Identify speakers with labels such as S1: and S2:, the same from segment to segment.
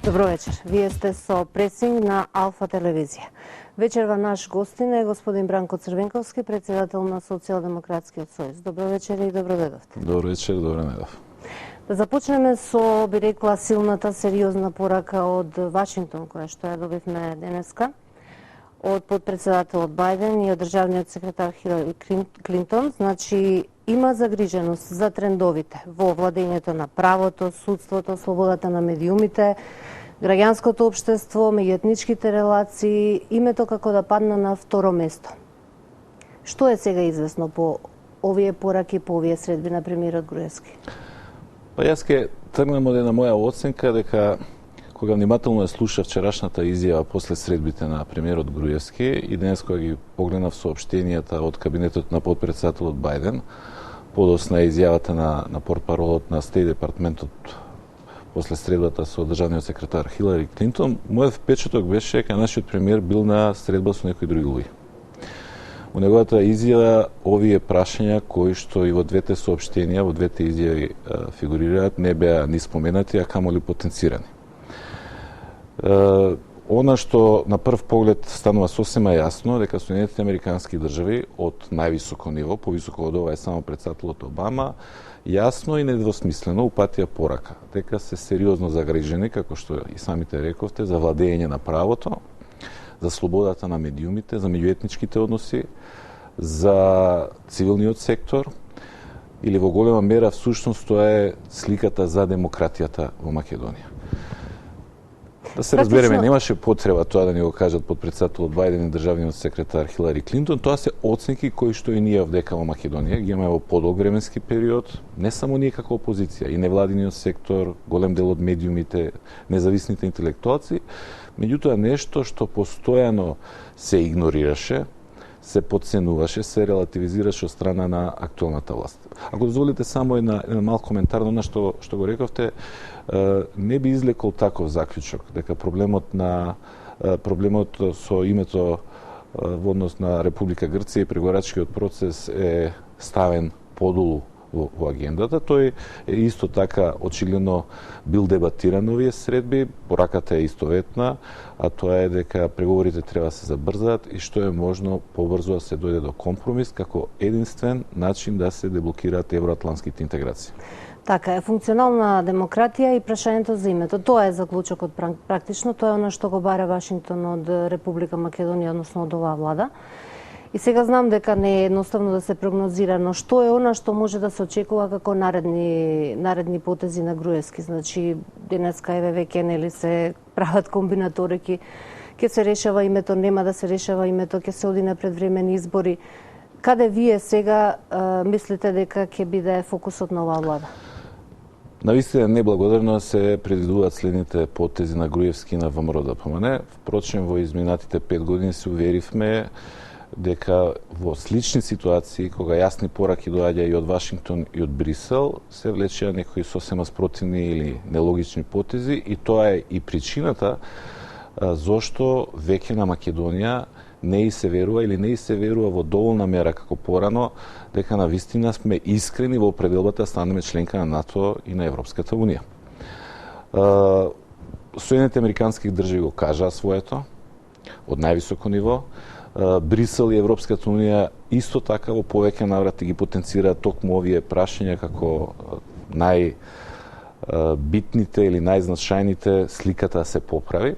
S1: Добро вечер. Вие сте со пресинг на Алфа телевизија. Вечерва наш гостин е господин Бранко Црвенковски, председател на Социјалдемократскиот сојуз. Добро вечер и добро дојдовте.
S2: Добро вечер, добро недов.
S1: Да започнеме со, би рекла, силната, сериозна порака од Вашингтон, која што ја добивме денеска, од подпредседателот Бајден и од државниот секретар Хилари Клинтон. Значи, има загриженост за трендовите во владењето на правото, судството, слободата на медиумите, граѓанското општество, меѓуетничките релации, името како да падна на второ место. Што е сега известно по овие пораки, по овие средби на премиерот Груевски?
S2: Па јас ке тргнам од една моја оценка дека кога внимателно ја слушав вчерашната изјава после средбите на премиерот Груевски и денес кога ги погледнав соопштенијата од кабинетот на подпредседателот Бајден, подосна изјавата на портпаролот на Стејт департментот после средбата со државниот секретар Хилари Клинтон, мојот впечаток беше дека нашиот премиер бил на средба со некои други луѓе. Во неговата изјава овие прашања кои што и во двете соопштенија, во двете изјави фигурираат, не беа ни споменати, а камоли потенцирани. Она што на прв поглед станува сосема јасно дека Соединетите американски држави од највисоко ниво, повисоко од ова е само председателот Обама, јасно и недвосмислено упатија порака дека се сериозно загрижени, како што и самите рековте, за владење на правото, за слободата на медиумите, за меѓуетничките односи, за цивилниот сектор, или во голема мера всушност тоа е сликата за демократијата во Македонија. Да се разбереме, немаше потреба тоа да ни го кажат подпредседателот Бајден и државниот секретар Хилари Клинтон, тоа се оценки кои што и ние овдека во Македонија ги имаме во подолг временски период, не само ние како опозиција, и невладиниот сектор, голем дел од медиумите, независните интелектуалци, меѓутоа нешто што постојано се игнорираше, се подценуваше, се релативизираше од страна на актуелната власт. Ако дозволите само една мал коментар на она што го рековте, не би излекол таков заклучок дека проблемот со името во однос на Република Грција и преговарачкиот процес е ставен подолу во агендата. Тој е исто така очигледно бил дебатиран овие средби, пораката е истоветна, а тоа е дека преговорите треба да се забрзаат и што е можно побрзо да се дојде до компромис како единствен начин да се деблокираат евроатлантските интеграции.
S1: Така е, функционална демократија и прашањето за името. Тоа е заклучокот практично, тоа е она што го бара Вашингтон од Република Македонија, односно од оваа влада. И сега знам дека не е едноставно да се прогнозира, но што е она што може да се очекува како наредни потези на Груевски? Значи, денеска еве веќе нели се прават комбинаторики, ќе се решава името, нема да се решава името, ќе се оди на предвремени избори. Каде вие сега мислите дека ќе биде фокусот на оваа влада?
S2: Навистина неблагодарно се предвидуваат следните потези на Груевски и на ВМРО ДПМН. Впрочем, во изминатите 5 години се уверивме дека во слични ситуации, кога јасни пораки доаѓа и од Вашингтон и од Брисел, се влечеа некои сосема спротивни или нелогични потези, и тоа е и причината зошто веќе на Македонија не и се верува или не и се верува во доволна мера како порано дека на вистина сме искрени во определбата да станеме членка на НАТО и на Европската унија. Соединетите американски држави го кажаа своето од највисоко ниво. Брисел и Европската унија исто така во повеќе наврати ги потенцираат токму овие прашања како најбитните или најзначајните, сликата да се поправи.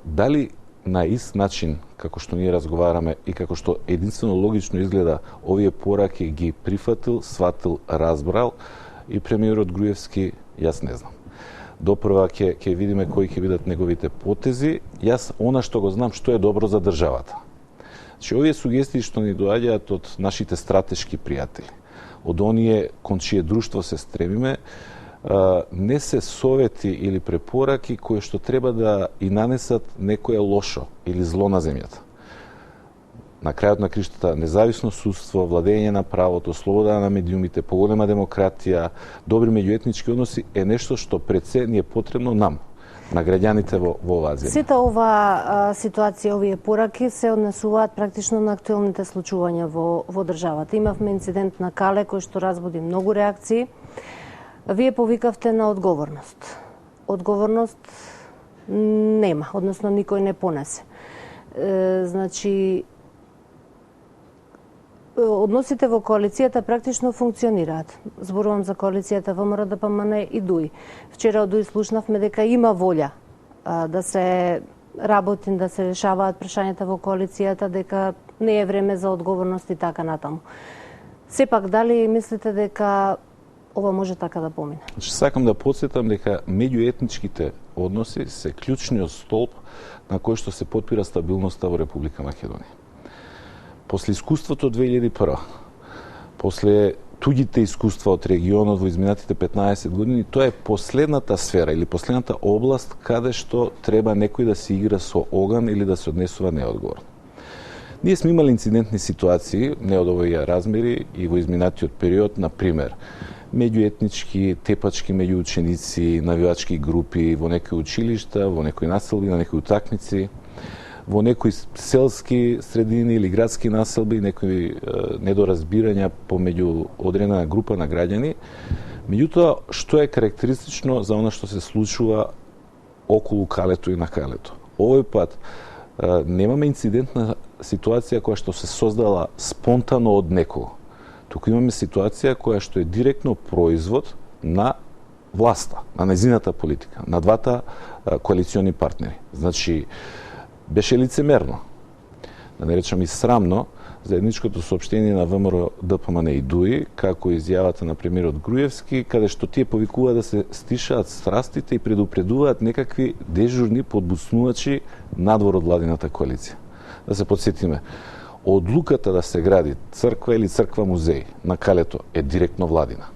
S2: Дали на ист начин како што ние разговараме и како што единствено логично изгледа овие пораки ги прифатил, сватил, разбрал и премиерот Груевски, јас не знам. Допрва ќе видиме кои ќе бидат неговите потези. Јас она што го знам што е добро за државата. Значи, овие сугестии што ни доаѓаат од нашите стратешки пријатели, од оние кон чие друштво се стремиме, не се совети или препораки кои што треба да и нанесат некое лошо или зло на земјата. На крајот на криштата, независно судство, владење на правото, слобода на медиумите, поголема демократија, добри меѓуетнички односи е нешто што пред се ни е потребно нам, на граѓаните во оваа земја.
S1: Сите ова ситуација, овие пораки се однесуваат практично на актуелните случувања во државата. Имавме инцидент на Кале кој што разбуди многу реакции. Вие повикавте на одговорност. одговорност нема, односно никој не понесе. Значи, односите во коалицијата практично функционираат. Зборувам за коалицијата ВМРО, ДПМН и ДУИ. Вчера од ДУИ слушнавме дека има волја да се работи, да се решаваат прашањата во коалицијата, дека не е време за одговорност и така натаму. Сепак, дали мислите дека ова може така да помине?
S2: Сакам да подсетам дека меѓуетничките односи се клучниот столб на кој што се потпира стабилноста во Република Македонија. После искуството 2001, после туѓите искуства од регионот во изминатите 15 години, тоа е последната сфера или последната област каде што треба некој да се игра со оган или да се однесува неодговорно. Ние сме имали инцидентни ситуации, не од овој размери и во изминатиот период, на пример, меѓуетнички тепачки меѓу ученици, навивачки групи во некои училишта, во некои населби, на некои утакмици, во некои селски средини или градски населби, некои недоразбирања помеѓу одредена група на граѓани. Меѓутоа, што е карактеристично за она што се случува околу Калето и на Калето? Овој пат немаме инцидентна ситуација која што се создала спонтано од некого. Туку имаме ситуација која што е директно производ на власта, на нејзината политика, на двата коалициони партнери. Значи, беше лицемерно, да не речам и срамно, заедничкото соопштение на ВМРО, ДПМН и ДУИ, како изјавата на премиерот Груевски, каде што тие повикуваат да се стишаат страстите и предупредуваат некакви дежурни подбуснувачи надвор од владината коалиција. Да се подсетиме, одлуката да се гради црква или црква музеј на Калето е директно владина.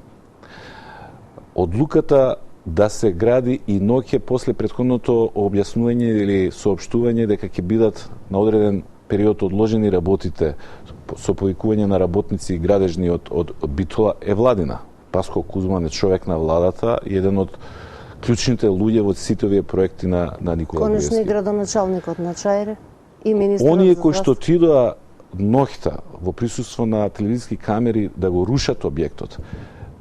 S2: Одлуката да се гради и ноќе после претходното објаснување или соопштување дека ќе бидат на одреден период одложени работите со повикување на работници и градежни од Битола е владина. Паско Кузман е човек на владата и еден од клучните луѓе во сите овие проекти на Никола Груевски.
S1: Конечно и градоначалникот на Чаире и министерот
S2: оние кои што отидоа ноќта во присуство на телевизиски камери да го рушат објектот,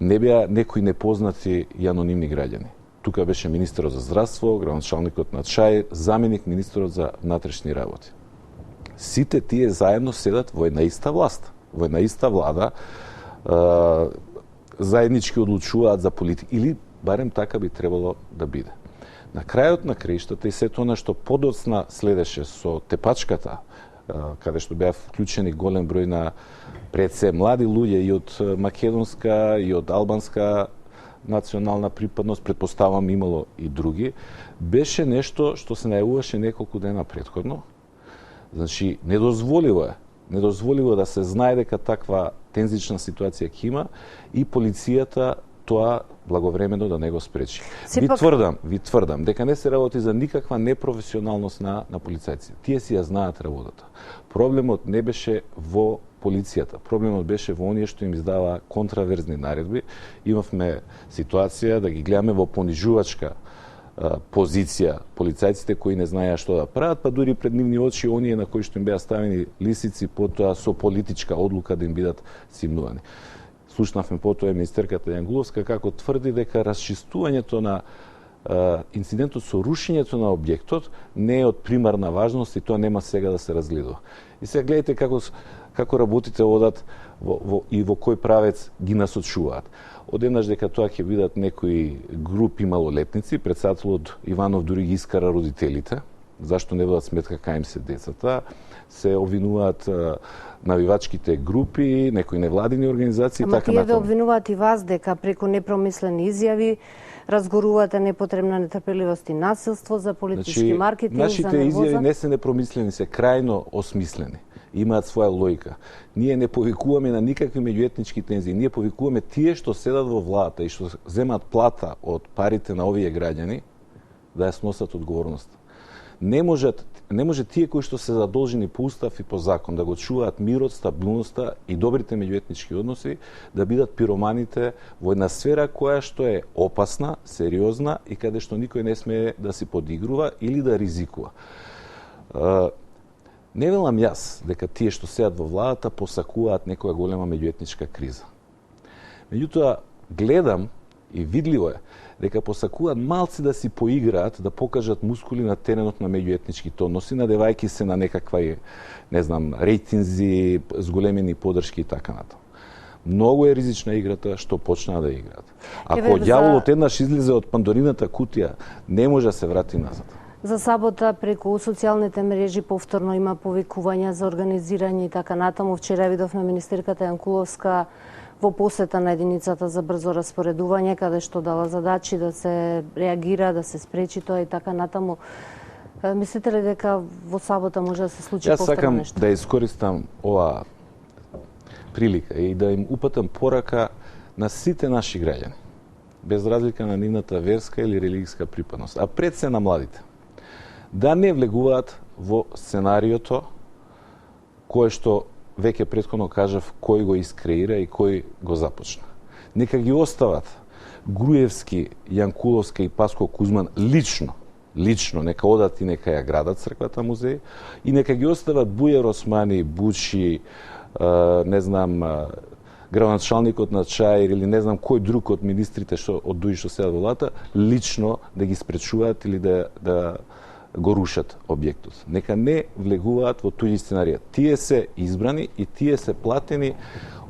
S2: не беа некои непознати и анонимни граѓани. Тука беше министерот за здравство, градоначалникот на Чаир, заменик министерот за внатрешни работи. Сите тие заедно седат во една иста власт, во една иста влада, заеднички одлучуваат за политика, или барем така би требало да биде. На крајот на краиштата и сето она што подоцна следеше со тепачката, каде што беа вклучени голем број на пред се млади луѓе и од македонска и од албанска национална припадност, претпоставам имало и други, беше нешто што се најавуваше неколку дена претходно. Значи, недозволиво да се знае дека таква тензична ситуација ќе има и полицијата тоа благовремено да не го спречи. Ви тврдам дека не се работи за никаква непрофесионалност на полицајците. Тие си ја знаат работата. Проблемот не беше во полицијата. Проблемот беше во оние што им издава контраверзни наредби. Имавме ситуација да ги гледаме во понижувачка позиција полицајците кои не знаеа што да прават, па дури пред нивни очи оние на кои што им беа ставени лисици, потоа со политичка одлука да им бидат симнувани. Слушнавме потоа министерката Јангуловска како тврди дека расчистувањето на инцидентот со рушењето на објектот не е од примарна важност и тоа нема сега да се разгледува. И сега гледате како работите одат и во кој правец ги насочуваат. Одеднаш дека тоа ќе бидат некои групи малолетници, председателот Иванов дури ги искара родителите, зашто не водат сметка кај им се децата, се обвинуваат навивачките групи, некои невладини организации,
S1: така
S2: натаму.
S1: Ама тие ве обвинуваат и вас дека преку непромислени изјави разгорувате непотребна нетрпеливост и насилство за политички маркетинг,
S2: нашите
S1: за нервоза.
S2: изјави не се непромислени, се крајно осмислени. Имаат своја логика. Ние не повикуваме на никакви меѓуетнички тензии. Ние повикуваме тие што седат во владата и што земат плата од парите на овие граѓани да ја сносат одговорноста. Не може тие кои што се задолжени по устав и по закон да го чуваат мирот, стабилноста и добрите меѓуетнички односи да бидат пироманите во една сфера која што е опасна, сериозна и каде што никој не смее да си подигрува или да ризикува. Не велам јас дека тие што седат во владата посакуваат некоја голема меѓуетничка криза. Меѓутоа, гледам И видливо е дека посакуваат малци да си поиграат, да покажат мускули на теренот на меѓуетнички односи, надевајќи се на некаква, не знам, рейтинзи, зголемени подршки и така натаму. Многу е ризична играта што почнаа да играат. Ако ѓаволот еднаш излезе од Пандорината кутија, не може да се врати назад.
S1: За сабота преку социјалните мрежи повторно има повикувања за организирање и така натаму. Вчера видовме министерката Јанкуловска во посета на единицата за брзо распоредување, каде што дала задачи да се реагира, да се спречи тоа и така натаму. Мислите ли дека во сабота може да се случи повторно нешто?
S2: Јас сакам да искористам ова прилика и да им упатам порака на сите наши граѓани, без разлика на нивната верска или религиска припадност, а пред се на младите, да не влегуваат во сценариото кое што веќе претходно кажав кој го искреира и кој го започна. Нека ги остават Груевски, Јанкуловска и Паско Кузман лично нека одат и нека ја градат црквата музеј и нека ги остават Бујар Османи, Бучи, не знам, градоначалникот на Чаир или не знам кој друг од министрите од ДУИ што седат во владата, лично да ги спречуваат или да го рушат објектот. Нека не влегуваат во туѓи сценарија. Тие се избрани и тие се платени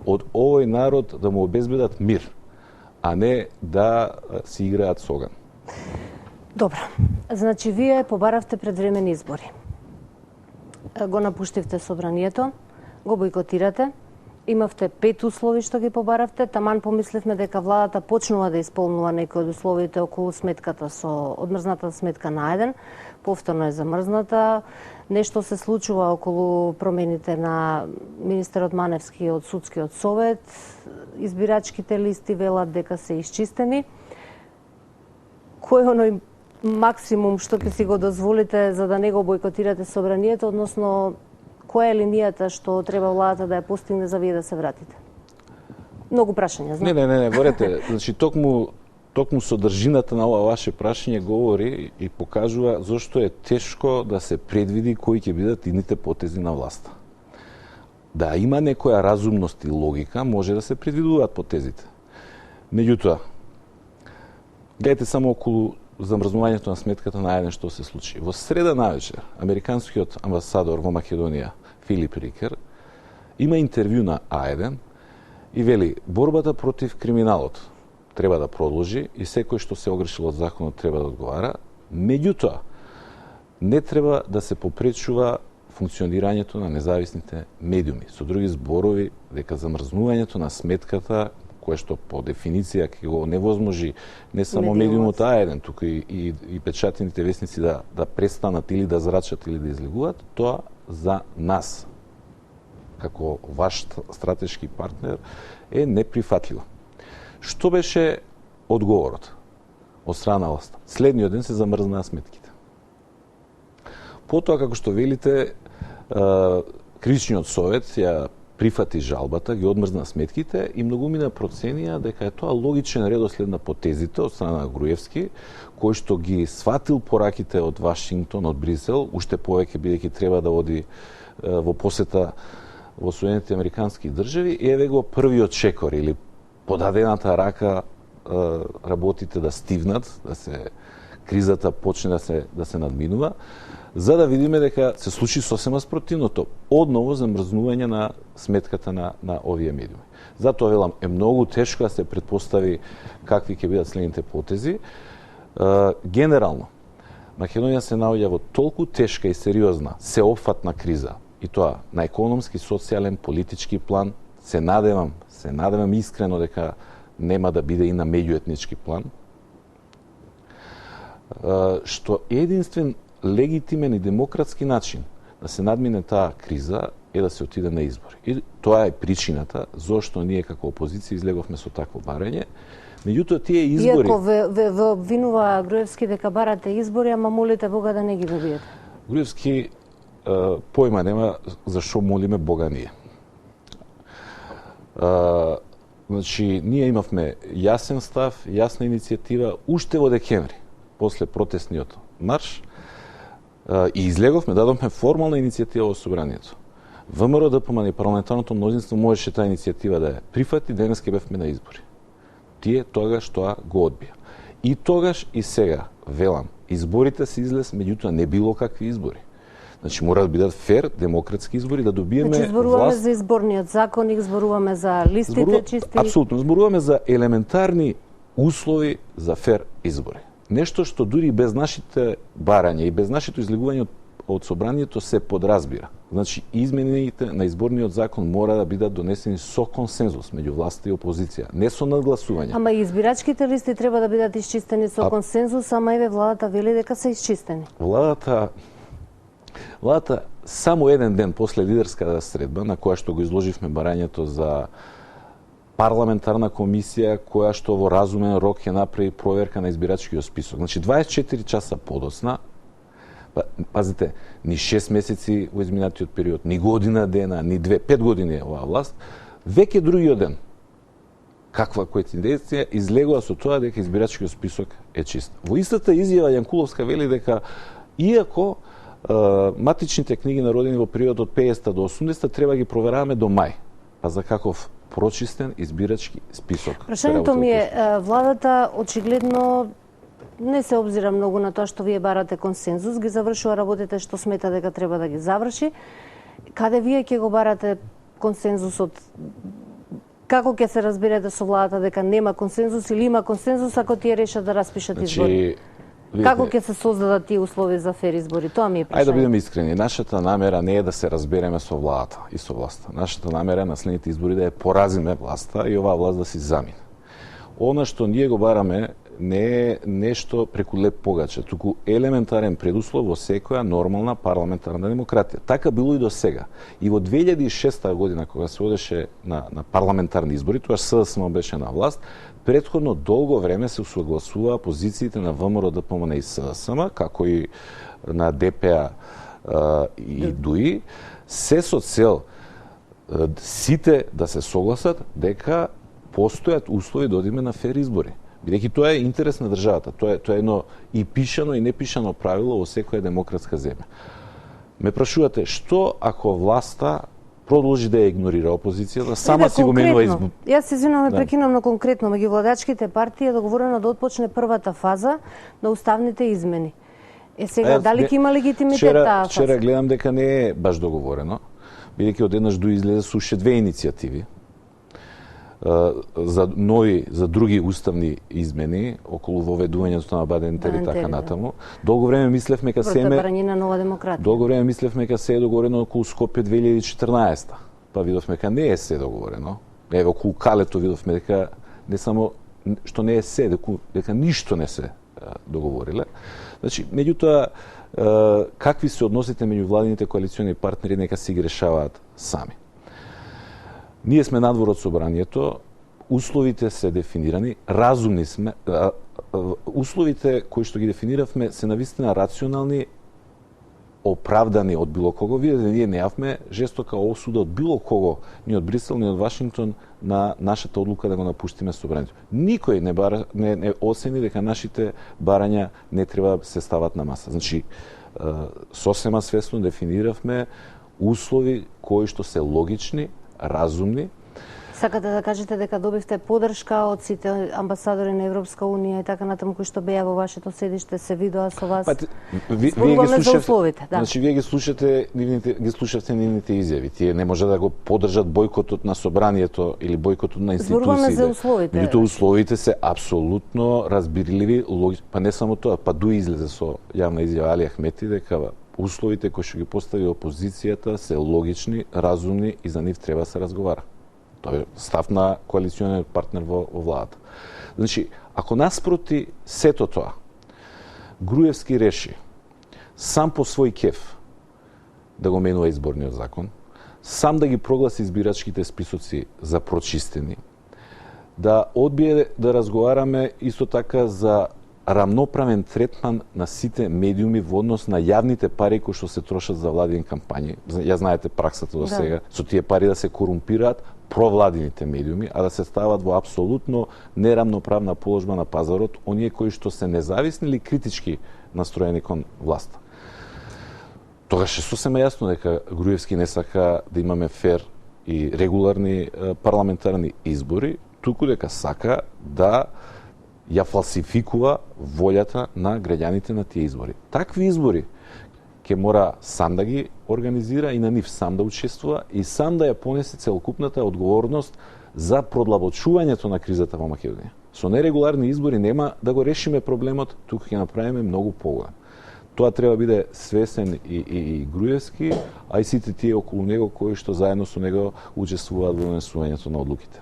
S2: од овој народ да му обезбедат мир, а не да си играат с оган.
S1: Добро. Значи, вие побаравте предвремени избори. Го напуштивте собранието, го бойкотирате, имавте 5 услови што ги побаравте, таман помисливме дека владата почнува да исполнува некои од условите околу сметката со одмрзната сметка на еден, повторно е замрзната. Нешто се случува околу промените на министерот Маневски од судскиот совет, избирачките листи велат дека се исчистени. Кој е оној максимум што ќе си го дозволите за да не го бойкотирате собранието, односно која е линијата што треба владата да ја постигне за вие да се вратите? Многу прашања, знам.
S2: Не, верете, значи токму содржината на ова ваше прашање говори и покажува зошто е тешко да се предвиди кои ќе бидат идните потези на власта. Да има некоја разумност и логика, може да се предвидуваат потезите. Меѓутоа, гледайте само околу замрзнувањето на сметката на еден што се случи. Во среда навечер, американскиот амбасадор во Македонија, Филип Рикер, има интервју на А1 и вели, борбата против криминалот треба да продолжи и секој што се огрешил од законот треба да одговара. Меѓутоа, не треба да се попречува функционирањето на независните медиуми. Со други зборови, дека замрзнувањето на сметката, кое што по дефиниција ќе го невозможи не само медиумот А1, туку и печатените весници да престанат или да зрачат или да излегуваат, тоа за нас, како ваш стратешки партнер, е неприфатливо. Што беше одговорот од страна на власта? Следниот ден се замрзнаа сметките. Потоа, како што велите, Кричниот совет ја прифати жалбата, ги одмрзна сметките и многумина проценија дека е тоа логичен редослед на потезите од страна на Груевски, кој што ги сватил пораките од Вашингтон, од Брисел, уште повеќе бидејќи треба да оди во посета во Соединетите американски држави, и еве го првиот чекор или подадената рака работите да стивнат, да се кризата почне да се надминува, за да видиме дека се случи сосема спротивното. Одново замрзнување на сметката на овие медиуми. Затоа велам, е многу тешко да се предпостави какви ќе бидат следните потези. Генерално, Македонија се наоѓа во толку тешка и сериозна, сеопфатна криза, и тоа на економски, социјален, политички план, се надевам искрено дека нема да биде и на меѓуетнички план, што единствен легитимен и демократски начин да се надмине таа криза е да се отиде на избори. И тоа е причината зошто ние како опозиција излеговме со такво барање. Меѓутоа тие избори...
S1: Иако ве обвинува Груевски дека барате избори, ама молите Бога да не ги добиете.
S2: Груевски појма нема зашо молиме Бога ние. Значи, ние имавме јасен став, јасна иницијатива, уште во декември, после протестниот марш, и излеговме, дадовме формална иницијатива во собранието. ВМРО, ДПМН и парламентарното мнозинство можеше таа иницијатива да ја прифати, денес ке бевме на избори. тие тогаш тоа го одбија. И тогаш и сега, велам, изборите се излез, меѓутоа не било какви избори. Значи мора да бидат фер, демократски избори, да добиеме
S1: значи, зборуваме
S2: власт.
S1: за изборниот законник, зборуваме за листите чисти.
S2: Апсолутно, зборуваме за елементарни услови за фер избори. Нешто што дури без нашите барања и без нашето излегување од собранието се подразбира. Значи, измените на изборниот закон мора да бидат донесени со консензус меѓу власта и опозиција, не со надгласување.
S1: Ама и избирачките листи треба да бидат исчистени со консензус, ама еве владата вели дека се исчистени.
S2: Владата само еден ден после лидерската средба, на која што го изложивме барањето за парламентарна комисија, која што во разумен рок ќе направи проверка на избирачкиот список. Значи, 24 часа подоцна, пазите, ни 6 месеци во изминатиот период, ни година дена, ни 5 години е оваа власт, веќе другиот ден, каква коинциденција, излегува со тоа дека избирачкиот список е чист. Во истата изјава Јанкуловска вели дека иако матичните книги народени во период од 50 до 80 треба ги провераваме до мај. Па за каков прочистен избирачки список?
S1: Прашањето ми е, владата очигледно не се обзира многу на тоа што вие барате консензус, ги завршува работите што смета дека треба да ги заврши. Каде вие ќе го барате консензусот? Како ќе се разберете со владата дека нема консензус или има консензус ако тие решат да распишат избори? Како ќе се создадат тие услови за фер избори? Тоа ми е прашање.
S2: Ајде да бидеме искрени. Нашата намера не е да се разбереме со владата и со власта. Нашата намера е на следните избори да ја поразиме власта и оваа власт да си замине. Она што ние го бараме не е нешто преку леп погаче, туку елементарен предуслов во секоја нормална парламентарна демократија. Така било и до сега. И во 2006 година, кога се одеше на парламентарни избори, тоа СДСМ беше на власт, претходно долго време се усогласуваа позициите на ВМРО, ДПМН и СДСМ, како и на ДПА и ДУИ, се со цел сите да се согласат дека постојат услови да одиме на фер избори. Бидејќи тоа е интерес на државата, тоа е едно и пишано и непишано правило во секоја демократска земја. Ме прашувате што ако власта продолжи да ја игнорира опозицијата, сама си го менува избор.
S1: Јас се извинувам да прекинам, но конкретно меѓу владачките партии е договорено да отпочне првата фаза на уставните измени. Сега дали ќе има легитимитет таа фаза?
S2: Вчера гледам дека не е баш договорено, бидејќи одеднаш излезе со уште 2 иницијативи за други уставни измени околу воведувањето на Баден-Тери и така натаму. Долго време мислевме дека се е договорено околу Скопје 2014. Па видовме дека не е се договорено. Еве околу Калето видовме дека не само што не е се, дека ништо не се договориле. Значи, меѓутоа какви се односите меѓу владините коалициони партнери нека си ги решаваат сами. Ние сме надвор од собранието, условите се дефинирани, разумни сме, условите кои што ги дефиниравме се навистина рационални, оправдани од било кого. Видите, ние неавме жестока осуда од било кого, ни од Брисел, ни од Вашингтон, на нашата одлука да го напуштиме собранието. Никој не оцени дека нашите барања не треба да се стават на маса. Значи, сосема свесно дефиниравме услови кои што се логични, разумни.
S1: Сакате да кажете дека добивте поддршка од сите амбасадори на Европска унија и така натаму кои што беа во вашето седиште, се видоа со вас?
S2: Вие ги слушате, значи вие ги слушате нивните изјави. Тие не може да го поддржат бојкотот на собранието или бојкотот на институциите.
S1: Зборуваме за условите.
S2: Меѓутоа условите се апсолутно разбирливи, па не само тоа, па ДУИ излезе со јавна изјава Али Ахмети дека условите кои што ги постави опозицијата се логични, разумни и за нив треба да се разговара. Тоа е став на коалициониот партнер во владата. Значи, ако наспроти сето тоа, Груевски реши сам по свој кеф да го менува изборниот закон, сам да ги прогласи избирачките списоци за прочистени, да одбие да разговараме исто така за рамноправен третман на сите медиуми во однос на јавните пари кои што се трошат за владини кампањи. Ја знаете праксата до сега, со тие пари да се корумпираат провладините медиуми, а да се стават во апсолутно нерамноправна положба на пазарот оние кои што се независни или критички настроени кон власта. Тогаш е сосема јасно дека Груевски не сака да имаме фер и регуларни парламентарни избори, туку дека сака да ја фалсификува волјата на граѓаните на тие избори. Такви избори ќе мора сам да ги организира и на нив сам да учествува и сам да ја понесе целокупната одговорност за продлабочувањето на кризата во Македонија. Со нерегуларни избори нема да го решиме проблемот, туку ќе направиме многу поголем. Тоа треба биде свесен и Груевски, а и сите тие околу него кои што заедно со него учествуваат во донесувањето на одлуките.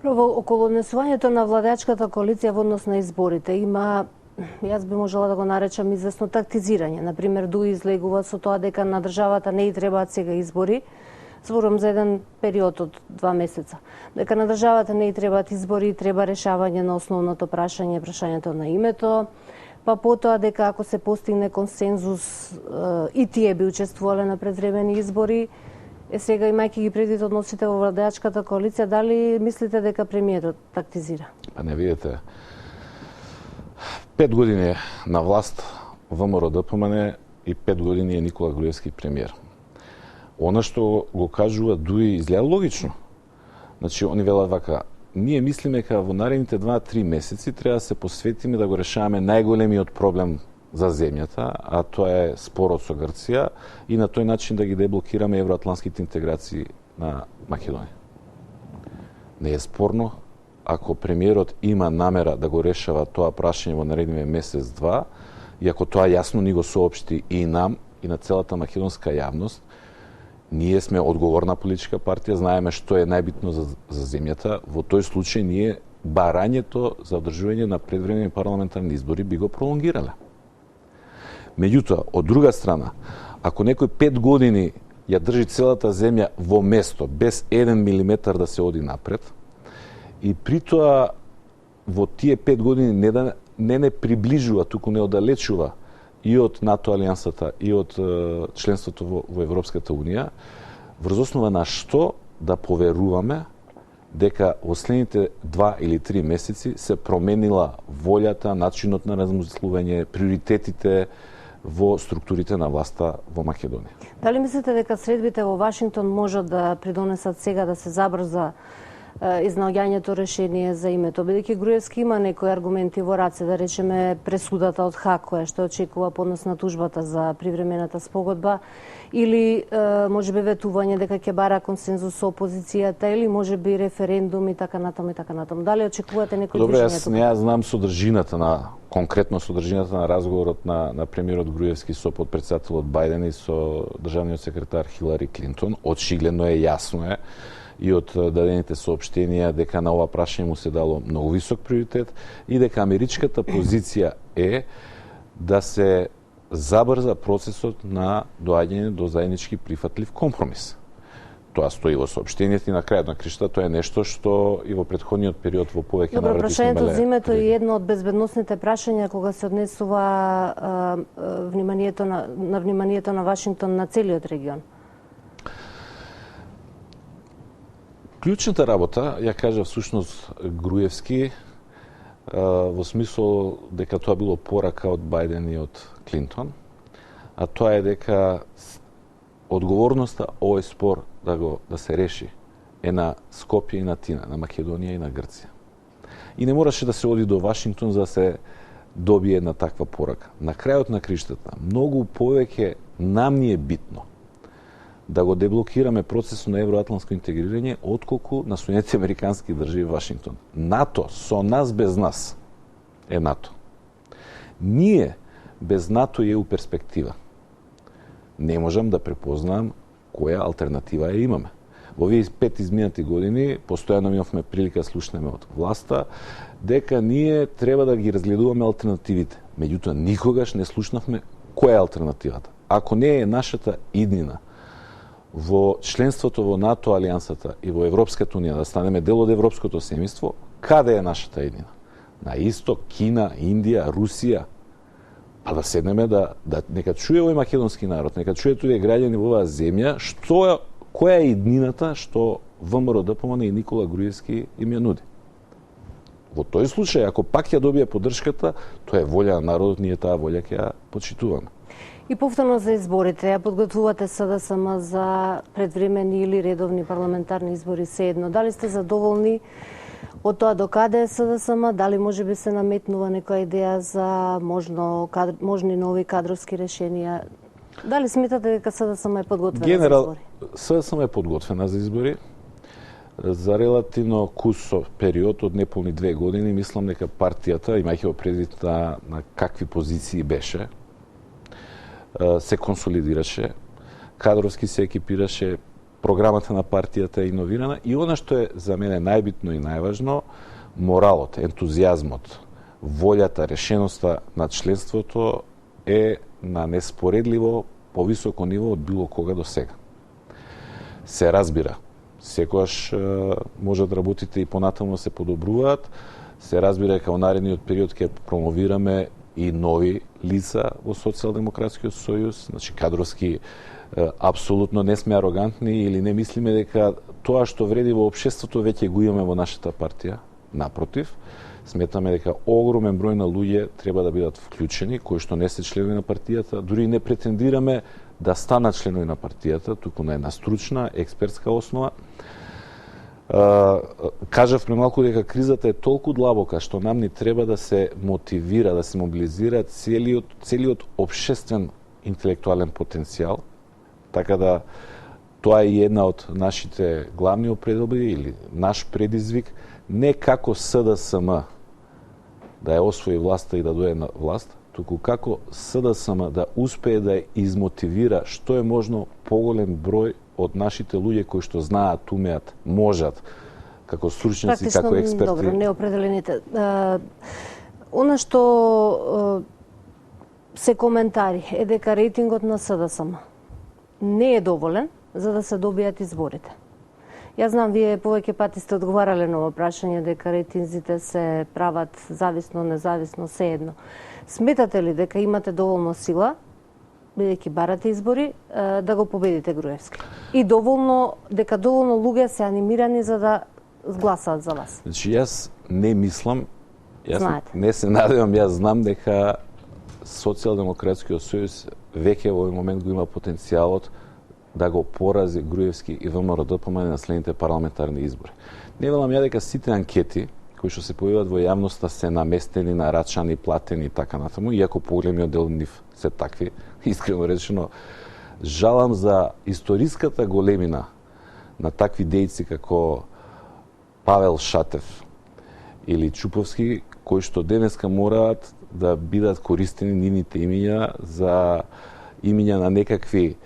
S1: Во околу донесувањето на владеачката коалиција во однос на изборите има, јас би можела да го наречам известно тактизирање. Например, ДУИ излегува со тоа дека на државата не и требаат сега избори, зборувам за еден период од 2 месеца. Дека на државата не и требаат избори, треба решавање на основното прашањето на името, па потоа дека ако се постигне консензус и тие би учествувале на предвремени избори, сега имајќи ги предвид односите во владеачката коалиција, дали мислите дека премиерот тактизира?
S2: Па не видите, 5 години на власт ВМРО ДПМН и 5 години е Никола Груевски премиер. Она што го кажува ДУИ изгледа логично. Значи, они велат вака, ние мислиме дека во наредните 2-3 месеци треба да се посветиме да го решаваме најголемиот проблем за земјата, а тоа е спорот со Грција и на тој начин да ги деблокираме евроатлантските интеграции на Македонија. Не е спорно, ако премиерот има намера да го решава тоа прашање во наредниот месец-два, и ако тоа јасно ни го соопшти и нам, и на целата македонска јавност, ние сме одговорна политичка партија, знаеме што е најбитно за земјата. Во тој случај ние барањето за одржување на предвремени парламентарни избори би го пролонгирале. Меѓутоа, од друга страна, ако некој 5 години ја држи целата земја во место, без 1 милиметар да се оди напред, и при тоа во тие 5 години не приближува, туку не оддалечува и од НАТО алијансата и од членството во Европската унија, врз основа на што да поверуваме дека во следните 2 или 3 месеци се променила волјата, начинот на размислување, приоритетите во структурите на власта во Македонија.
S1: Дали мислите дека средбите во Вашингтон можат да придонесат сега да се забрза изнаоѓањето решение за името, бидејќи Груевски има некои аргументи во раце, да речеме пресудата од Хаг, која што очекува поднос на тужбата за привремената спогодба, или можеби ветување дека ќе бара консензус со опозицијата, или можеби референдум и така натаму и така натаму. Дали очекувате некои
S2: движење? Добре,
S1: тука?
S2: не ја знам конкретно содржината на разговорот на премиерот Груевски со подпредседателот Бајден и со државниот секретар Хилари Клинтон. Очигледно е, јасно е, и од дадените соопштенија дека на ова прашање му се дало многу висок приоритет и дека америчката позиција е да се забрза процесот на доаѓање до заеднички прифатлив компромис. Тоа стои во соопштенијата и на крајот на криштата, тоа е нешто што и во претходниот период во повеќе наврати
S1: прашањето за името е едно од безбедносните прашања кога се однесува вниманието на Вашингтон на целиот регион.
S2: Клучната работа, ја кажа всушност Груевски, во смисол дека тоа било порака од Бајден и од Клинтон, а тоа е дека одговорноста овој спор да се реши е на Скопје и на Тина, на Македонија и на Грција. И не мораше да се оди до Вашингтон за да се добие една таква порака. На крајот на криштата, многу повеќе нам ни е битно да го деблокираме процесот на евроатлантско интегрирање отколку на Соединетите американски држави Вашингтон. НАТО со нас без нас е НАТО. Ние без НАТО е у перспектива. Не можам да препознам која алтернатива ја имаме. Во овие 5 изминати години постојано имавме прилика да слушнеме од власта дека ние треба да ги разгледуваме алтернативите. Меѓутоа никогаш не слушнавме која е алтернативата. Ако не е нашата иднина во членството во НАТО алијансата и во Европската унија да станеме дел од европското семејство, каде е нашата иднина? На исток, Кина, Индија, Русија. Па да седнеме нека чуе овој македонски народ, нека чуе овие граѓани во оваа земја, која е иднината што ВМРО ДПМН и Никола Груевски им ја нуди. Во тој случај, ако пак ја добие поддршката, тоа е волја на народот, ние таа волја ќе ја почитуваме.
S1: И повторно за изборите, ја подготвувате СДСМ за предвремени или редовни парламентарни избори, се едно. Дали сте задоволни Од тоа до каде е СДСМ, дали можеби се наметнува некоја идеја за можни нови кадровски решенија? Дали сметате дека СДСМ е подготвена за избори?
S2: СДСМ е подготвена за избори. За релативно кусов период од неполни 2 години, мислам дека партијата, имајќи предвид на какви позиции беше, се консолидираше, кадровски се екипираше, програмата на партијата е иновирана и она што е за мене најбитно и најважно, моралот, ентузијазмот, волјата, решеноста на членството е на неспоредливо повисоко ниво од било кога до сега. Се разбира, секогаш може да работите и понатаму се подобруваат, се разбира дека во наредниот период ќе промовираме и нови лица во Социјалдемократскиот сојуз, значи кадровски апсолутно не сме арогантни или не мислиме дека тоа што вреди во општеството веќе го имаме во нашата партија. Напротив, сметаме дека огромен број на луѓе треба да бидат вклучени, кои што не се членови на партијата, дури не претендираме да станат членови на партијата, туку на една стручна, експертска основа. Кажав премалку дека кризата е толку длабока што нам ни треба да се мотивира, да се мобилизира целиот општествен интелектуален потенцијал, така да тоа е една од нашите главни определби или наш предизвик, не како СДСМ да ја освои власта и да дојде на власт, туку како СДСМ да успее да измотивира што е можно поголем број од нашите луѓе кои што знаат, умеат, можат, како стручници, како експерти.
S1: Добро, неопределените. Она што се коментари е дека рейтингот на СДСМ не е доволен за да се добијат изборите. Јас знам, вие повеќе пати сте одговарале на ова прашање дека рейтинзите се прават зависно, независно, сеедно. Сметате ли дека имате доволно сила, бидејќи барате избори, да го победите Груевски? И дека доволно луѓе се анимирани за да гласаат за вас?
S2: Значи, јас не мислам,
S1: Знаете.
S2: не се надевам, јас знам дека Социјалдемократскиот сојуз веќе во овој момент го има потенцијалот да го порази Груевски и ВМРО-ДПМН на следните парламентарни избори. Не велам ја дека сите анкети кои што се појавуваат во јавноста се наместени, нарачани, платени и така натаму, иако поголемиот дел нив се такви, искрено речено, жалам за историската големина на такви дејци како Павел Шатев или Чуповски, кои што денеска мораат да бидат користени нивните имиња за имиња на некакви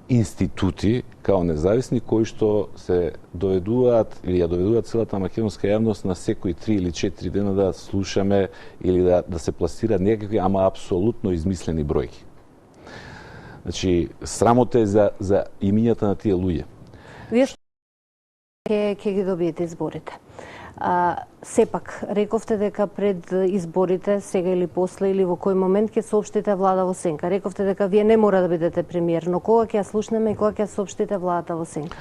S2: институти као независни кои што се доведуваат или ја доведуваат целата македонска јавност на секои 3 или 4 дена да слушаме или да се пласираат некакви, ама апсолутно измислени бројки. Значи, срамота е за имињата на тие луѓе.
S1: Вие ќе ги добиете изборите. Сепак, рековте дека пред изборите, сега или после, или во кој момент ќе соопштите влада во сенка. Рековте дека вие не мора да бидете премиер, но кога ќе ја слушнеме и кога ќе соопштите владата во сенка?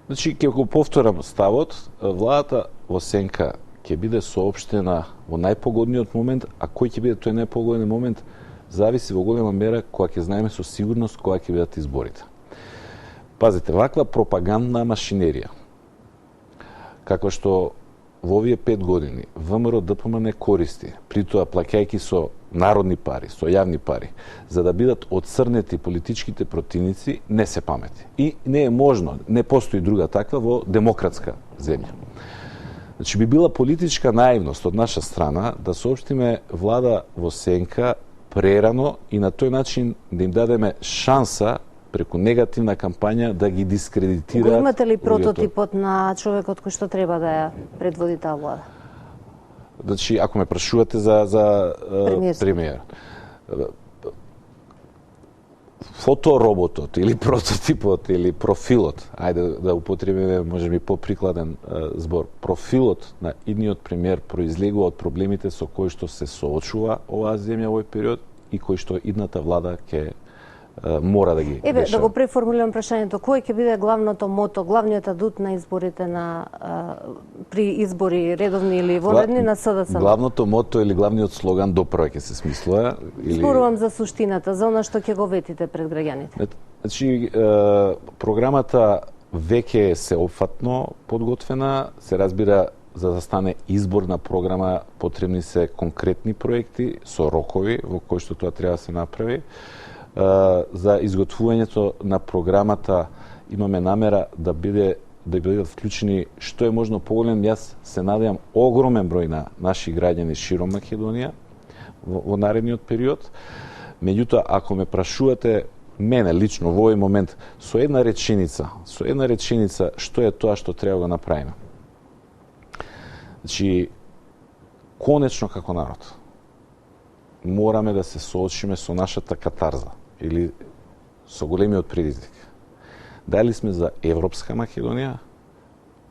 S2: Значи, ќе го повторам ставот, владата во сенка ќе биде соопштена во најпогодниот момент, а кој ќе биде тој најпогоден момент, зависи во голема мера кога ќе знаеме со сигурност кога ќе бидат изборите. Пазите, ваква пропагандна машинерија, како што во овие 5 години ВМРО-ДПМН користи, при тоа плаќајќи со народни пари, со јавни пари, за да бидат отцрнети политичките противници, не се памети. И не е можно, не постои друга таква во демократска земја. Значи би била политичка наивност од наша страна да соопштиме влада во сенка прерано и на тој начин да им дадеме шанса преку негативна кампања да ги дискредитираат.
S1: Го имате ли прототипот на човекот кој што треба да ја предводи таа влада?
S2: Значи, ако ме прашувате за премиер, фотороботот или прототипот или профилот, ајде да употребиме можеби поприкладен збор, профилот на идниот премиер произлегува од проблемите со кои што се соочува оваа земја во овој период и кои што идната влада ќе мора да ги
S1: решава.
S2: Да
S1: го преформулирам прашањето, кој ќе биде главното мото, главниот адут на изборите при избори редовни или вонредни на СДСМ?
S2: Главното мото или главниот слоган допрва ќе се смислува или
S1: Зборувам за суштината, за она што ќе го ветите пред граѓаните.
S2: Значи, програмата веќе е сеопфатно подготвена, се разбира за да стане изборна програма, потребни се конкретни проекти со рокови во кои што тоа треба да се направи. За изготвувањето на програмата имаме намера да бидат вклучени што е можно поголем, јас се надевам, огромен број на наши граѓани широм Македонија во наредниот период. Меѓутоа, ако ме прашувате мене лично во овој момент со една реченица, што е тоа што треба да направиме? Значи, конечно како народ мораме да се соочиме со нашата катарза или со големиот предизвик. Дали сме за европска Македонија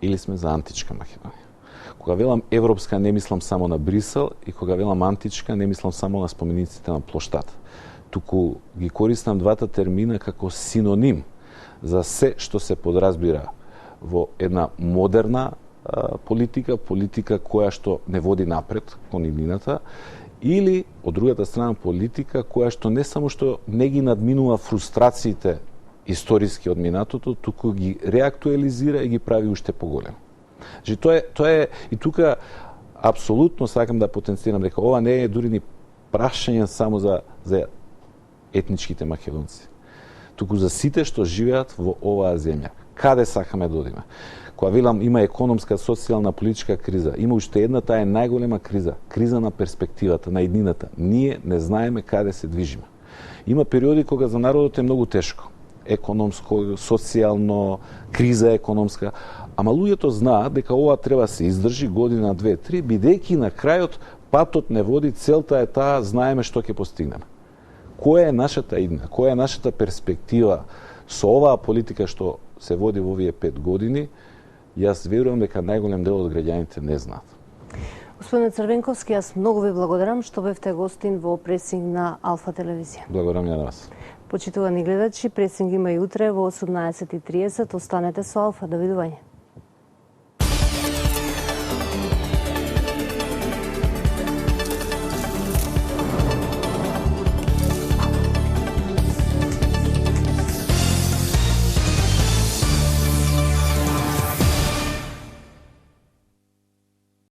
S2: или сме за античка Македонија? Кога велам европска, не мислам само на Брисел, и кога велам античка, не мислам само на спомениците на плоштата. Туку ги користам двата термина како синоним за се што се подразбира во една модерна политика која што не води напред кон иднината, или од другата страна политика која што не само што не ги надминува фрустрациите историски од минатото, туку ги реактуализира и ги прави уште поголем. Значи, тоа е и тука апсолутно сакам да потенцирам дека ова не е дури ни прашање само за етничките македонци, туку за сите што живеат во оваа земја. Каде сакаме да одиме? Кога велам има економска, социјална, политичка криза, има уште една, таа е најголема криза на перспективата, на иднината. Ние не знаеме каде се движиме. Има периоди кога за народот е многу тешко. Економско, социјално, криза економска, ама луѓето знаат дека ова треба да се издржи година, 2-3, бидејќи на крајот патот не води, целта е таа, знаеме што ќе постигнеме. Која е нашата иднина, која е нашата перспектива со оваа политика што се води во овие 5 години? Јас верувам дека најголем дел од граѓаните не знаат.
S1: Господине Црвенковски, јас многу ви благодарам што бевте гостин во пресинг на Алфа телевизија.
S2: Благодарам ја на вас.
S1: Почитувани гледачи, пресинг има и утре во 18:30. Останете со Алфа. Довидување.